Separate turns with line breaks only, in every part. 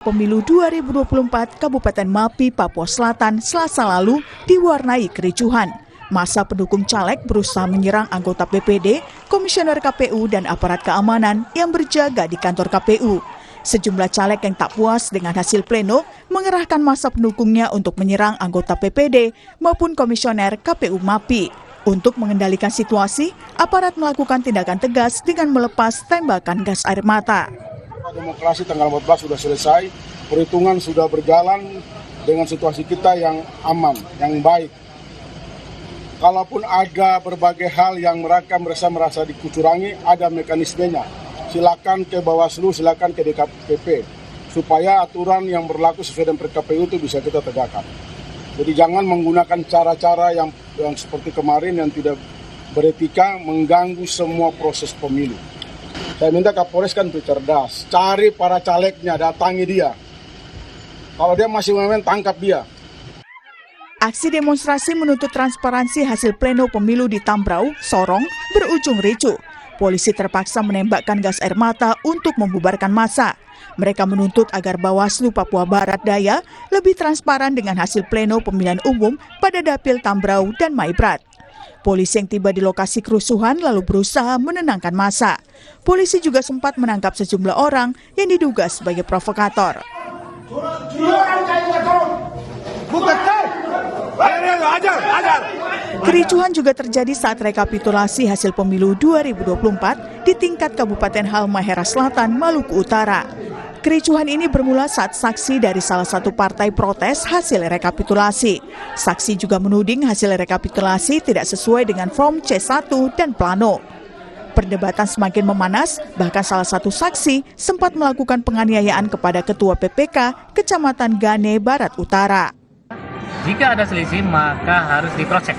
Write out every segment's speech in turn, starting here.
Pemilu 2024 Kabupaten Mapi, Papua Selatan, Selasa lalu diwarnai kericuhan. Massa pendukung caleg berusaha menyerang anggota BPD, komisioner KPU, dan aparat keamanan yang berjaga di kantor KPU. Sejumlah caleg yang tak puas dengan hasil pleno mengerahkan massa pendukungnya untuk menyerang anggota BPD maupun komisioner KPU Mapi. Untuk mengendalikan situasi, aparat melakukan tindakan tegas dengan melepas tembakan gas air mata.
Demokrasi tanggal 14 sudah selesai, perhitungan sudah berjalan dengan situasi kita yang aman, yang baik. Kalaupun ada berbagai hal yang mereka merasa dikucurangi, ada mekanismenya. Silakan ke Bawaslu, silakan ke DKPP, supaya aturan yang berlaku sesuai dengan PKPU itu bisa kita tegakkan. Jadi jangan menggunakan cara-cara yang seperti kemarin yang tidak beretika, mengganggu semua proses pemilu. Saya minta Kapolres kan itu cerdas, cari para calegnya, datangi dia. Kalau dia masih main, tangkap dia.
Aksi demonstrasi menuntut transparansi hasil pleno pemilu di Tambrau, Sorong, berujung ricuh. Polisi terpaksa menembakkan gas air mata untuk membubarkan massa. Mereka menuntut agar Bawaslu Papua Barat Daya lebih transparan dengan hasil pleno pemilihan umum pada Dapil Tambrau dan Maibrat. Polisi yang tiba di lokasi kerusuhan lalu berusaha menenangkan massa. Polisi juga sempat menangkap sejumlah orang yang diduga sebagai provokator. Kericuhan juga terjadi saat rekapitulasi hasil pemilu 2024 di tingkat Kabupaten Halmahera Selatan, Maluku Utara. Kericuhan ini bermula saat saksi dari salah satu partai protes hasil rekapitulasi. Saksi juga menuding hasil rekapitulasi tidak sesuai dengan form C1 dan plano. Perdebatan semakin memanas, bahkan salah satu saksi sempat melakukan penganiayaan kepada Ketua PPK Kecamatan Gane Barat Utara.
Jika ada selisih maka harus diproses.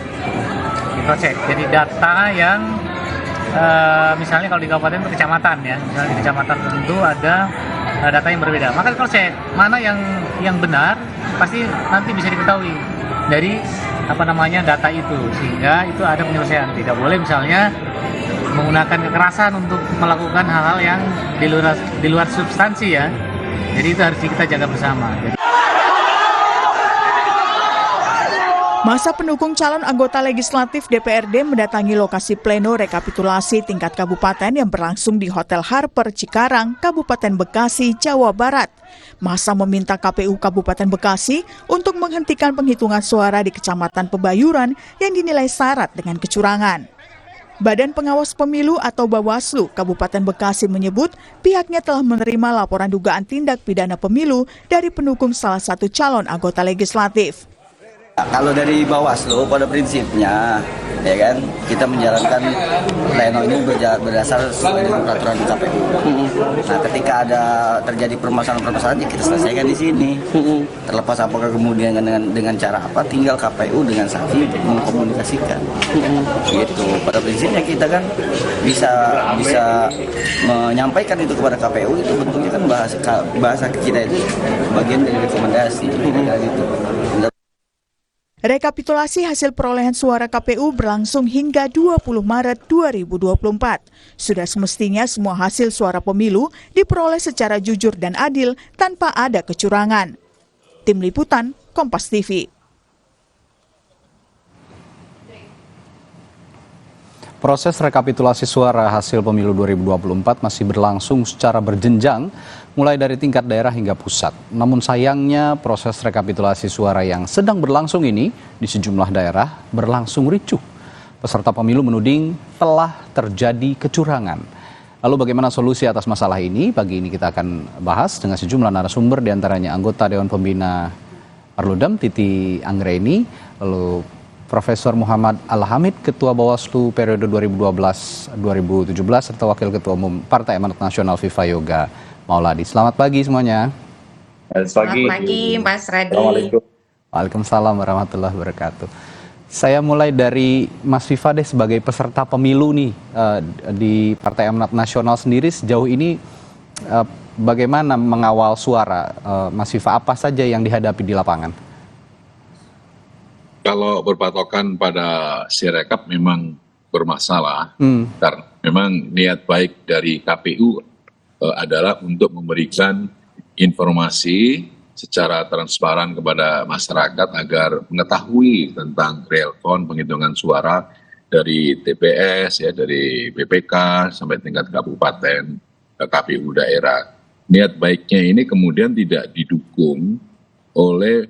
Jadi data yang misalnya kalau di kabupaten itu kecamatan ya, misalnya di kecamatan tentu ada data yang berbeda. Maka diproses mana yang benar pasti nanti bisa diketahui dari data itu, sehingga itu ada penyelesaian. Tidak boleh misalnya menggunakan kekerasan untuk melakukan hal-hal yang di luar substansi ya. Jadi itu harus kita jaga bersama.
Massa pendukung calon anggota legislatif DPRD mendatangi lokasi pleno rekapitulasi tingkat kabupaten yang berlangsung di Hotel Harper Cikarang, Kabupaten Bekasi, Jawa Barat. Massa meminta KPU Kabupaten Bekasi untuk menghentikan penghitungan suara di Kecamatan Pebayuran yang dinilai syarat dengan kecurangan. Badan Pengawas Pemilu atau Bawaslu Kabupaten Bekasi menyebut pihaknya telah menerima laporan dugaan tindak pidana pemilu dari pendukung salah satu calon anggota legislatif.
Kalau dari Bawaslu pada prinsipnya ya kan kita menjalankan pleno ini berdasar sesuai dengan peraturan KPU. Nah, ketika ada terjadi permasalahan ya kita selesaikan di sini. Terlepas apakah kemudian dengan cara apa, tinggal KPU dengan saksi untuk mengkomunikasikan. Gitu. Pada prinsipnya kita kan bisa menyampaikan itu kepada KPU, itu bentuknya kan bahasa kita itu bagian dari rekomendasi. Gitu.
Rekapitulasi hasil perolehan suara KPU berlangsung hingga 20 Maret 2024. Sudah semestinya semua hasil suara pemilu diperoleh secara jujur dan adil tanpa ada kecurangan. Tim Liputan, Kompas TV.
Proses rekapitulasi suara hasil pemilu 2024 masih berlangsung secara berjenjang, mulai dari tingkat daerah hingga pusat. Namun sayangnya proses rekapitulasi suara yang sedang berlangsung ini di sejumlah daerah berlangsung ricuh. Peserta pemilu menuding telah terjadi kecurangan. Lalu bagaimana solusi atas masalah ini? Pagi ini kita akan bahas dengan sejumlah narasumber, diantaranya anggota Dewan Pembina Perludem Titi Anggreni, lalu Profesor Muhammad Al-Hamid, Ketua Bawaslu periode 2012-2017, serta Wakil Ketua Umum Partai Amanat Nasional Viva Yoga Mauladi. Selamat pagi semuanya.
Selamat pagi, Mas Radi.
Waalaikumsalam warahmatullahi wabarakatuh. Saya mulai dari Mas Viva deh, sebagai peserta pemilu nih di Partai Amanat Nasional sendiri sejauh ini bagaimana mengawal suara? Mas Viva, apa saja yang dihadapi di lapangan?
Kalau berpatokan pada Sirekap memang bermasalah, karena memang niat baik dari KPU adalah untuk memberikan informasi secara transparan kepada masyarakat agar mengetahui tentang real count penghitungan suara dari TPS, ya, dari BPK sampai tingkat kabupaten, KPU daerah. Niat baiknya ini kemudian tidak didukung oleh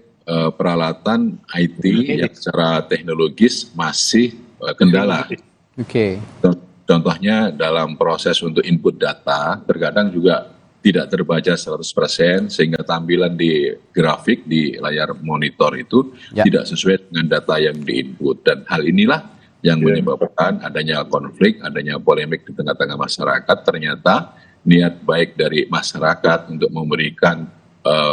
peralatan IT yang secara teknologis masih kendala.
Oke.
Contohnya dalam proses untuk input data, terkadang juga tidak terbaca 100% sehingga tampilan di grafik di layar monitor itu tidak sesuai dengan data yang diinput. Dan hal inilah yang menyebabkan adanya konflik, adanya polemik di tengah-tengah masyarakat. Ternyata niat baik dari masyarakat untuk memberikan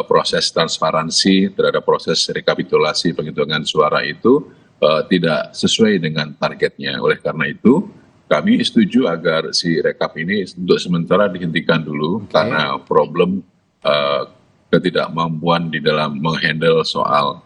proses transparansi terhadap proses rekapitulasi penghitungan suara itu tidak sesuai dengan targetnya. Oleh karena itu, kami setuju agar si rekap ini untuk sementara dihentikan dulu karena problem ketidakmampuan di dalam menghandle soal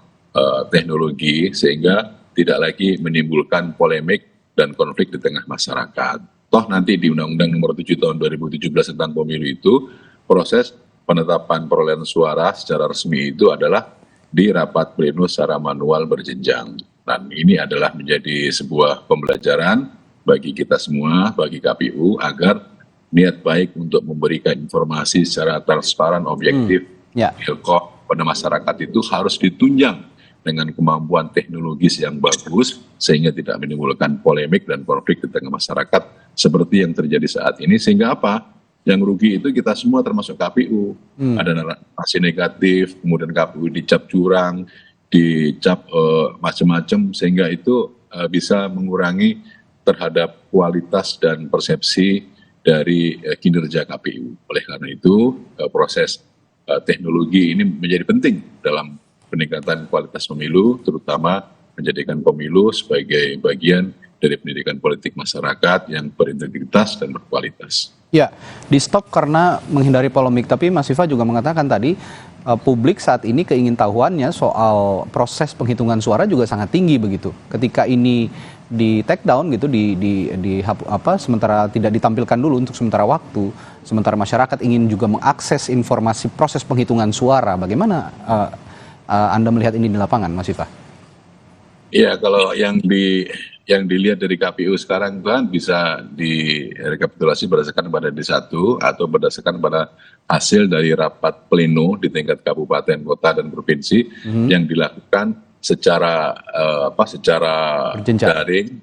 teknologi sehingga tidak lagi menimbulkan polemik dan konflik di tengah masyarakat. Toh nanti di Undang-Undang Nomor 7 Tahun 2017 tentang pemilu itu proses penetapan perolehan suara secara resmi itu adalah di rapat pleno secara manual berjenjang. Dan ini adalah menjadi sebuah pembelajaran bagi kita semua, bagi KPU, agar niat baik untuk memberikan informasi secara transparan, objektif, pada masyarakat itu harus ditunjang dengan kemampuan teknologis yang bagus, sehingga tidak menimbulkan polemik dan konflik di tengah masyarakat seperti yang terjadi saat ini. Sehingga apa? Yang rugi itu kita semua termasuk KPU. Ada narasi negatif, kemudian KPU dicap curang, dicap macam-macam, sehingga itu bisa mengurangi terhadap kualitas dan persepsi dari kinerja KPU. Oleh karena itu, proses teknologi ini menjadi penting dalam peningkatan kualitas pemilu, terutama menjadikan pemilu sebagai bagian dari pendidikan politik masyarakat yang berintegritas dan berkualitas.
Ya, di stop karena menghindari polemik. Tapi Mas Viva juga mengatakan tadi, publik saat ini keingintahuannya soal proses penghitungan suara juga sangat tinggi begitu. Ketika ini di take down gitu, sementara tidak ditampilkan dulu untuk sementara waktu, sementara masyarakat ingin juga mengakses informasi proses penghitungan suara. Bagaimana Anda melihat ini di lapangan, Mas Viva?
Iya, kalau yang dilihat dari KPU sekarang kan bisa direkapitulasi berdasarkan pada D1 atau berdasarkan pada hasil dari rapat pleno di tingkat kabupaten, kota, dan provinsi yang dilakukan secara daring,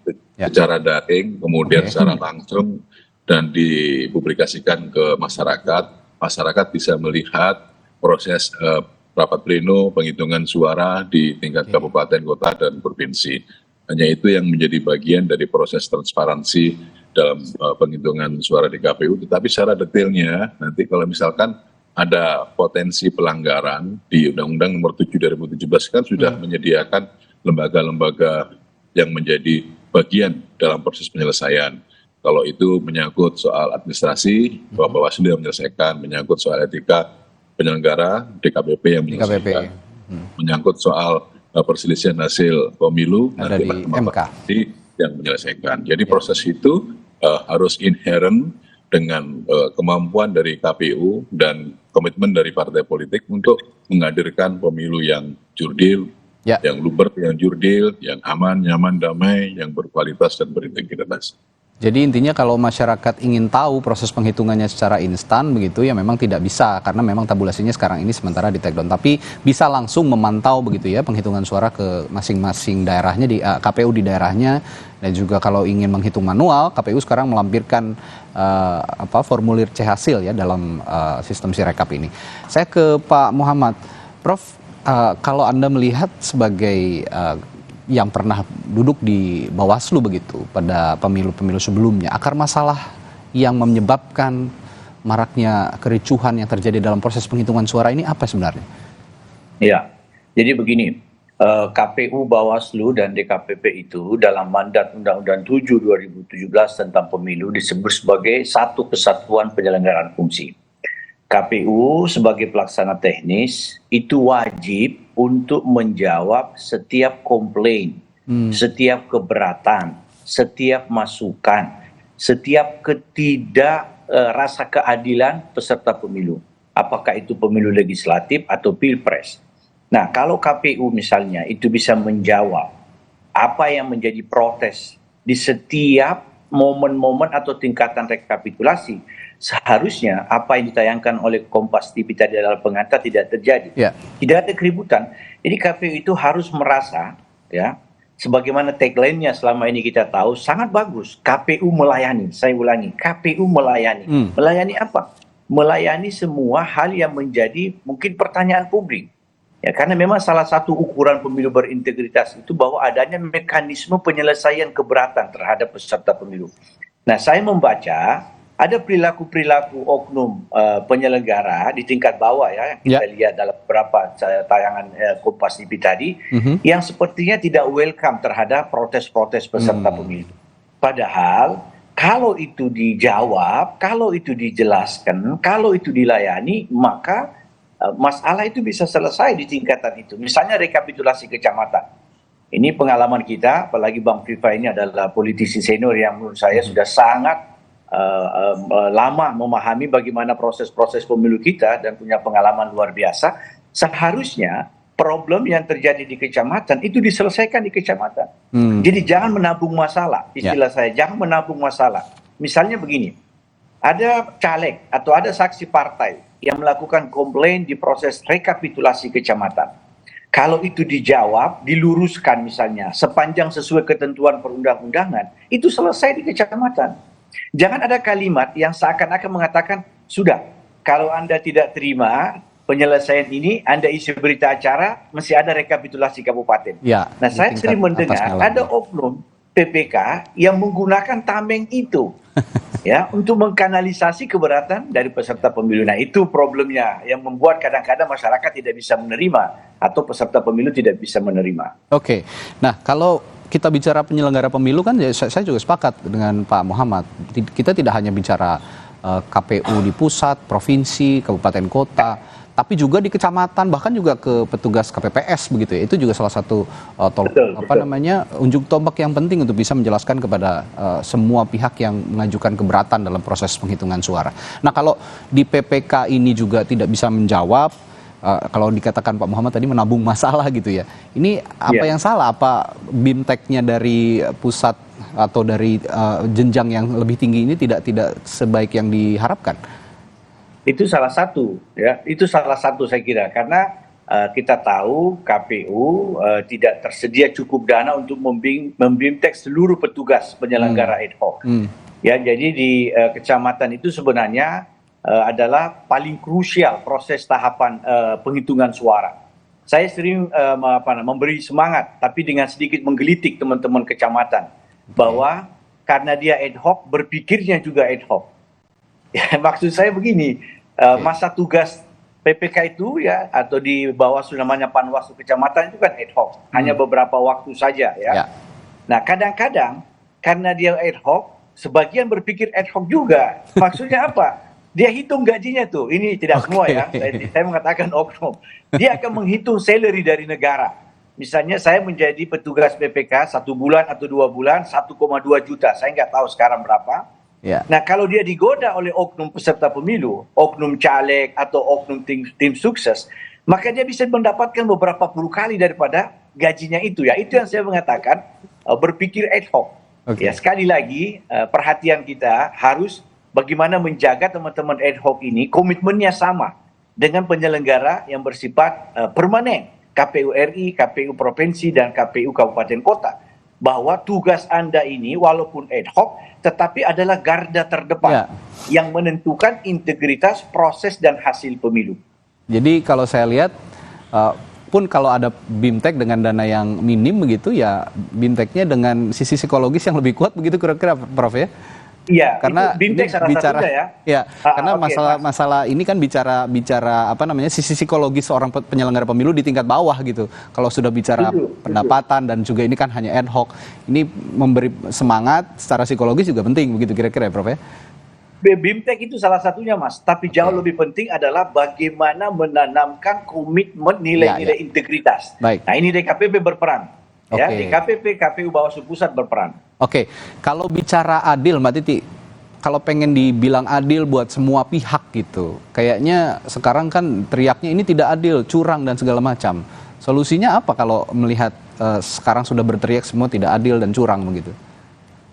kemudian secara langsung dan dipublikasikan ke masyarakat. Masyarakat bisa melihat proses rapat pleno penghitungan suara di tingkat kabupaten, kota, dan provinsi. Hanya itu yang menjadi bagian dari proses transparansi dalam penghitungan suara di KPU. Tetapi secara detailnya nanti kalau misalkan ada potensi pelanggaran di Undang-Undang Nomor 7 2017 kan sudah menyediakan lembaga-lembaga yang menjadi bagian dalam proses penyelesaian. Kalau itu menyangkut soal administrasi, Bawaslu yang menyelesaikan, menyangkut soal etika penyelenggara, DKPP yang menyelesaikan, menyangkut soal perselisihan hasil pemilu,
ada
nanti
di MK
yang menyelesaikan. Jadi proses itu harus inherent dengan kemampuan dari KPU dan komitmen dari partai politik untuk menghadirkan pemilu yang jurdil, yang luber, yang jurdil, yang aman, nyaman, damai, yang berkualitas dan berintegritas.
Jadi intinya kalau masyarakat ingin tahu proses penghitungannya secara instan begitu ya memang tidak bisa karena memang tabulasinya sekarang ini sementara di take down. Tapi bisa langsung memantau begitu ya penghitungan suara ke masing-masing daerahnya di KPU di daerahnya, dan juga kalau ingin menghitung manual KPU sekarang melampirkan formulir C hasil ya dalam sistem Sirekap ini. Saya ke Pak Muhammad. Prof, kalau Anda melihat sebagai yang pernah duduk di Bawaslu begitu pada pemilu-pemilu sebelumnya, akar masalah yang menyebabkan maraknya kericuhan yang terjadi dalam proses penghitungan suara ini apa sebenarnya?
Ya, jadi begini, KPU, Bawaslu, dan DKPP itu dalam mandat Undang-Undang 7 2017 tentang pemilu disebut sebagai satu kesatuan penyelenggaraan fungsi. KPU sebagai pelaksana teknis itu wajib untuk menjawab setiap komplain, setiap keberatan, setiap masukan, setiap rasa keadilan peserta pemilu. apakah itu pemilu legislatif atau pilpres. Nah, kalau KPU misalnya itu bisa menjawab apa yang menjadi protes di setiap momen-momen atau tingkatan rekapitulasi, seharusnya apa yang ditayangkan oleh Kompas TV tadi dalam pengantar tidak terjadi.
Ya.
Tidak ada keributan. Jadi KPU itu harus merasa, ya, sebagaimana tagline-nya selama ini kita tahu sangat bagus. KPU melayani. Saya ulangi, KPU melayani. Melayani apa? Melayani semua hal yang menjadi mungkin pertanyaan publik. Ya, karena memang salah satu ukuran pemilu berintegritas itu bahwa adanya mekanisme penyelesaian keberatan terhadap peserta pemilu. Nah, saya membaca ada perilaku-perilaku oknum penyelenggara di tingkat bawah ya, yang kita lihat dalam beberapa tayangan Kompas TV tadi, yang sepertinya tidak welcome terhadap protes-protes peserta pemilu. Padahal kalau itu dijawab, kalau itu dijelaskan, kalau itu dilayani, maka masalah itu bisa selesai di tingkatan itu. Misalnya rekapitulasi kecamatan. Ini pengalaman kita, apalagi Bang Viva ini adalah politisi senior yang menurut saya sudah sangat lama memahami bagaimana proses-proses pemilu kita dan punya pengalaman luar biasa. Seharusnya problem yang terjadi di kecamatan itu diselesaikan di kecamatan. Jadi jangan menabung masalah, istilah saya, jangan menabung masalah. Misalnya begini, ada caleg atau ada saksi partai yang melakukan komplain di proses rekapitulasi kecamatan. Kalau itu dijawab, diluruskan misalnya, sepanjang sesuai ketentuan perundang-undangan, itu selesai di kecamatan. Jangan ada kalimat yang seakan-akan mengatakan, sudah, kalau Anda tidak terima penyelesaian ini, Anda isi berita acara, mesti ada rekapitulasi kabupaten.
Ya,
nah, saya sering mendengar ada oknum PPK yang menggunakan tameng itu ya untuk mengkanalisasi keberatan dari peserta pemilu. Nah, itu problemnya yang membuat kadang-kadang masyarakat tidak bisa menerima atau peserta pemilu tidak bisa menerima.
Oke. Nah, kalau kita bicara penyelenggara pemilu kan ya, saya juga sepakat dengan Pak Muhammad. Kita tidak hanya bicara KPU di pusat, provinsi, kabupaten kota, tapi juga di kecamatan, bahkan juga ke petugas KPPS begitu ya. Itu juga salah satu unjuk tombak yang penting untuk bisa menjelaskan kepada semua pihak yang mengajukan keberatan dalam proses penghitungan suara. Nah, kalau di PPK ini juga tidak bisa menjawab, kalau dikatakan Pak Muhammad tadi menabung masalah gitu ya. Ini apa yang salah? Apa BIMTEK-nya dari pusat atau dari jenjang yang lebih tinggi ini tidak sebaik yang diharapkan?
Itu salah satu, ya. Itu salah satu saya kira, karena kita tahu KPU tidak tersedia cukup dana untuk membimtek seluruh petugas penyelenggara ad hoc. Ya, jadi di kecamatan itu sebenarnya adalah paling krusial proses tahapan penghitungan suara. Saya sering memberi semangat, tapi dengan sedikit menggelitik teman-teman kecamatan bahwa karena dia ad hoc, berpikirnya juga ad hoc. Ya, maksud saya begini, masa tugas PPK itu ya, atau di Bawaslu namanya Panwaslu kecamatan itu kan ad hoc, hanya beberapa waktu saja ya. Nah, kadang-kadang karena dia ad hoc, sebagian berpikir ad hoc juga. Maksudnya apa? Dia hitung gajinya tuh, ini tidak semua ya, saya mengatakan oknum. Dia akan menghitung salary dari negara. Misalnya saya menjadi petugas PPK 1 bulan atau 2 bulan 1,2 juta, saya nggak tahu sekarang berapa. Nah, kalau dia digoda oleh oknum peserta pemilu, oknum caleg atau oknum tim sukses, maka dia bisa mendapatkan beberapa puluh kali daripada gajinya itu ya. Itu yang saya mengatakan berpikir ad hoc. Ya, sekali lagi perhatian kita harus bagaimana menjaga teman-teman ad hoc ini komitmennya sama dengan penyelenggara yang bersifat permanen, KPU RI, KPU provinsi dan KPU kabupaten kota. Bahwa tugas Anda ini walaupun ad hoc tetapi adalah garda terdepan yang menentukan integritas proses dan hasil pemilu.
Jadi kalau saya lihat pun kalau ada BIMTEK dengan dana yang minim begitu ya, BIMTEK-nya dengan sisi psikologis yang lebih kuat begitu kira-kira Prof ya?
Iya,
karena
BIMTEK salah satunya ya.
Ya, karena masalah ini kan bicara apa namanya sisi psikologis seorang penyelenggara pemilu di tingkat bawah gitu. Kalau sudah bicara pendapatan dan juga ini kan hanya ad hoc, ini memberi semangat secara psikologis juga penting begitu kira-kira ya, Prof ya.
BIMTEK itu salah satunya Mas, tapi jauh lebih penting adalah bagaimana menanamkan komitmen nilai-nilai integritas.
Baik.
Nah, ini DKPP berperan. Ya, DKPP, KPU Bawaslu Pusat berperan.
Kalau bicara adil Mbak Titi, kalau pengen dibilang adil buat semua pihak gitu, kayaknya sekarang kan teriaknya ini tidak adil, curang dan segala macam. Solusinya apa kalau melihat sekarang sudah berteriak semua tidak adil dan curang begitu?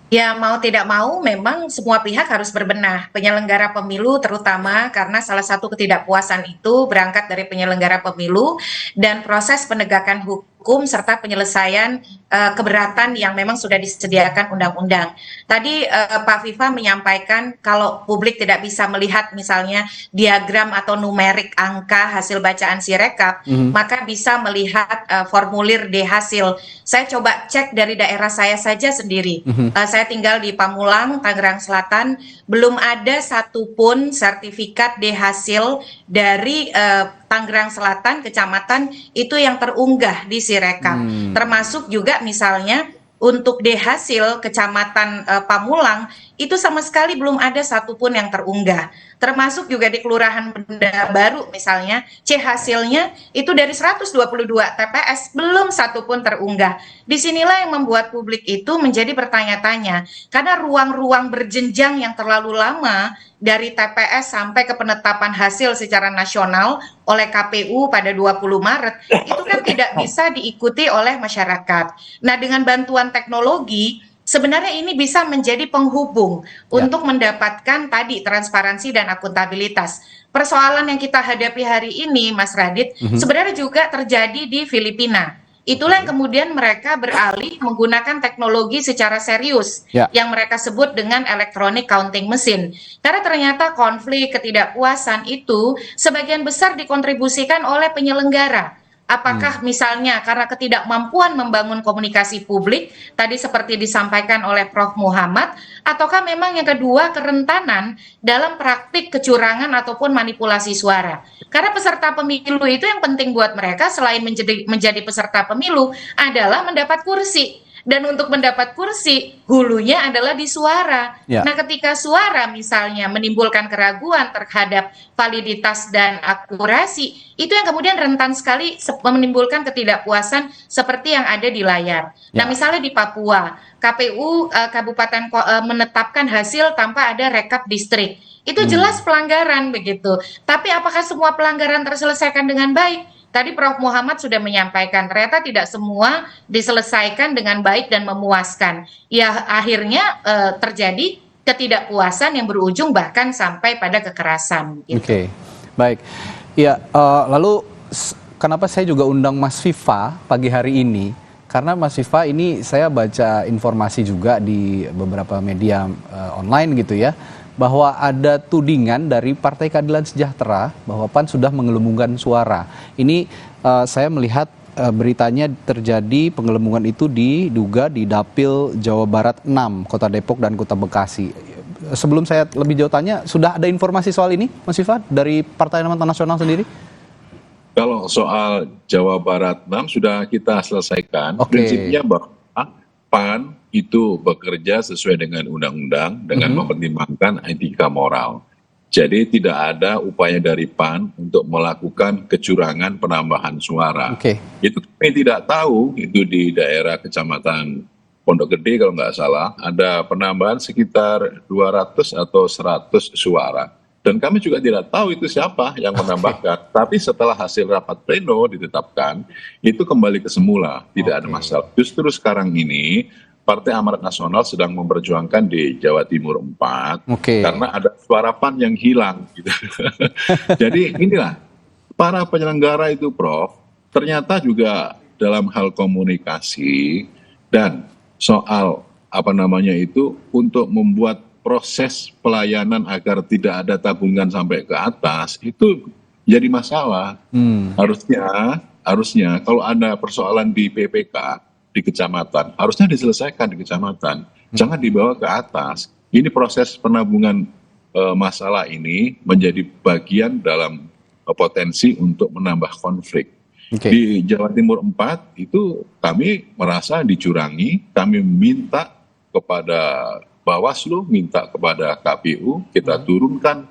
Ya, mau tidak mau, memang semua pihak harus berbenah. Penyelenggara pemilu terutama karena salah satu ketidakpuasan itu berangkat dari penyelenggara pemilu dan proses penegakan hukum serta penyelesaian keberatan yang memang sudah disediakan undang-undang. Tadi Pak Viva menyampaikan kalau publik tidak bisa melihat misalnya diagram atau numerik angka hasil bacaan Sirekap, maka bisa melihat formulir D hasil. Saya coba cek dari daerah saya saja sendiri. Saya tinggal di Pamulang, Tangerang Selatan, belum ada satupun sertifikat D hasil dari Tangerang Selatan, kecamatan itu yang terunggah di Sirekap. Termasuk juga misalnya untuk D hasil kecamatan Pamulang itu sama sekali belum ada satupun yang terunggah. Termasuk juga di Kelurahan Benda Baru misalnya, C hasilnya itu dari 122 TPS belum satupun terunggah. Disinilah yang membuat publik itu menjadi bertanya-tanya, karena ruang-ruang berjenjang yang terlalu lama dari TPS sampai ke penetapan hasil secara nasional oleh KPU pada 20 Maret, itu kan tidak bisa diikuti oleh masyarakat. Nah, dengan bantuan teknologi, sebenarnya ini bisa menjadi penghubung untuk mendapatkan tadi transparansi dan akuntabilitas. Persoalan yang kita hadapi hari ini, Mas Radit, sebenarnya juga terjadi di Filipina. Itulah yang kemudian mereka beralih menggunakan teknologi secara serius yang mereka sebut dengan electronic counting machine. Karena ternyata konflik ketidakpuasan itu sebagian besar dikontribusikan oleh penyelenggara. Apakah misalnya karena ketidakmampuan membangun komunikasi publik, tadi seperti disampaikan oleh Prof. Muhammad, ataukah memang yang kedua kerentanan dalam praktik kecurangan ataupun manipulasi suara. Karena peserta pemilu itu yang penting buat mereka selain menjadi peserta pemilu adalah mendapat kursi. Dan untuk mendapat kursi, hulunya adalah di suara. Nah, ketika suara misalnya menimbulkan keraguan terhadap validitas dan akurasi, itu yang kemudian rentan sekali menimbulkan ketidakpuasan seperti yang ada di layar. Nah, misalnya di Papua, KPU Kabupaten menetapkan hasil tanpa ada rekap distrik. Itu jelas pelanggaran begitu. Tapi apakah semua pelanggaran terselesaikan dengan baik? Tadi Prof. Muhammad sudah menyampaikan, ternyata tidak semua diselesaikan dengan baik dan memuaskan. Ya, akhirnya terjadi ketidakpuasan yang berujung bahkan sampai pada kekerasan. Gitu.
Oke, baik. Ya, lalu kenapa saya juga undang Mas Viva pagi hari ini? Karena Mas Viva ini saya baca informasi juga di beberapa media online gitu ya, bahwa ada tudingan dari Partai Keadilan Sejahtera bahwa PAN sudah menggelembungkan suara. Ini saya melihat beritanya terjadi penggelembungan itu diduga di Dapil Jawa Barat 6, Kota Depok dan Kota Bekasi. Sebelum saya lebih jauh tanya, sudah ada informasi soal ini, Mas Viva, dari Partai Amanat Nasional sendiri?
Kalau soal Jawa Barat 6 sudah kita selesaikan. Prinsipnya bahwa PAN itu bekerja sesuai dengan undang-undang dengan mempertimbangkan etika moral. Jadi tidak ada upaya dari PAN untuk melakukan kecurangan penambahan suara. Itu kami tidak tahu, itu di daerah Kecamatan Pondok Gede kalau nggak salah, ada penambahan sekitar 200 atau 100 suara. Dan kami juga tidak tahu itu siapa yang menambahkan. Tapi setelah hasil rapat pleno ditetapkan, itu kembali ke semula, tidak ada masalah. Justru sekarang ini, Partai Amanat Nasional sedang memperjuangkan di Jawa Timur 4 karena ada suara PAN yang hilang. Gitu. Jadi inilah, para penyelenggara itu Prof, ternyata juga dalam hal komunikasi dan soal untuk membuat proses pelayanan agar tidak ada tabungan sampai ke atas, itu jadi masalah. Harusnya kalau ada persoalan di PPK, di kecamatan, harusnya diselesaikan di kecamatan, jangan dibawa ke atas. Ini proses penabungan masalah ini menjadi bagian dalam potensi untuk menambah konflik. Di Jawa Timur 4 itu kami merasa dicurangi, kami minta kepada Bawaslu, minta kepada KPU, kita turunkan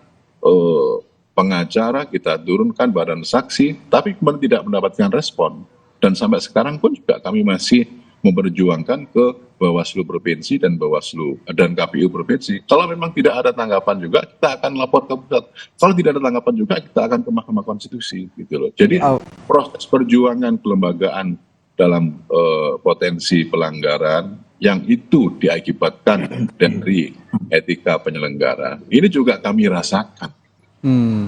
pengacara, kita turunkan badan saksi, tapi kemudian tidak mendapatkan respon. Dan sampai sekarang pun juga kami masih memperjuangkan ke Bawaslu Provinsi dan Bawaslu dan KPU Provinsi. Kalau memang tidak ada tanggapan juga, kita akan lapor ke pusat. Kalau tidak ada tanggapan juga, kita akan ke Mahkamah Konstitusi, gitu loh. Jadi proses perjuangan kelembagaan dalam potensi pelanggaran yang itu diakibatkan dari etika penyelenggara, ini juga kami rasakan.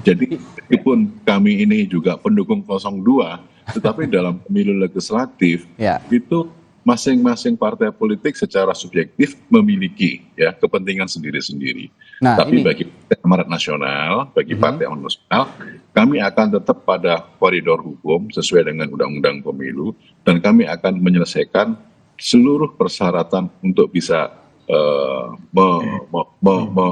Jadi meskipun kami ini juga pendukung 02, tetapi dalam pemilu legislatif itu masing-masing partai politik secara subjektif memiliki ya kepentingan sendiri-sendiri.
Nah,
tapi
ini
bagi Partai Amanat Nasional, bagi Partai Amanat Nasional, kami akan tetap pada koridor hukum sesuai dengan Undang-Undang Pemilu, dan kami akan menyelesaikan seluruh persyaratan untuk bisa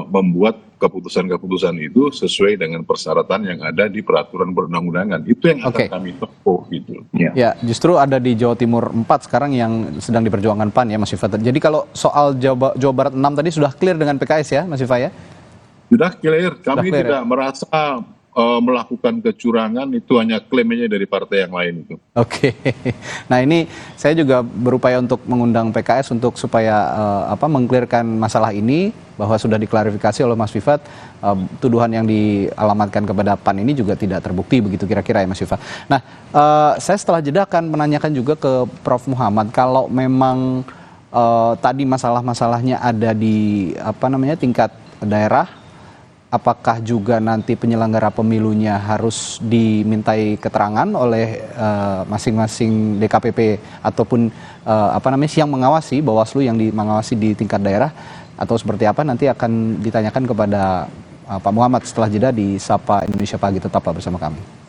membuat keputusan-keputusan itu sesuai dengan persyaratan yang ada di peraturan perundang-undangan. Itu yang akan kami tempuh gitu.
Ya, justru ada di Jawa Timur 4 sekarang yang sedang diperjuangkan PAN ya Mas Viva. Jadi kalau soal Jawa Barat 6 tadi sudah clear dengan PKS ya Mas Viva ya?
Sudah clear. Kami tidak merasa melakukan kecurangan, itu hanya klaimnya dari partai yang lain itu.
Nah ini saya juga berupaya untuk mengundang PKS untuk supaya mengklirkan masalah ini, bahwa sudah diklarifikasi oleh Mas Viva, tuduhan yang dialamatkan kepada PAN ini juga tidak terbukti begitu kira-kira ya Mas Viva. Nah saya setelah jeda akan menanyakan juga ke Prof Muhammad, kalau memang tadi masalah-masalahnya ada di tingkat daerah, apakah juga nanti penyelenggara pemilunya harus dimintai keterangan oleh masing-masing DKPP ataupun yang mengawasi, Bawaslu yang mengawasi di tingkat daerah, atau seperti apa, nanti akan ditanyakan kepada Pak Muhammad setelah jeda di Sapa Indonesia Pagi. Tetaplah bersama kami.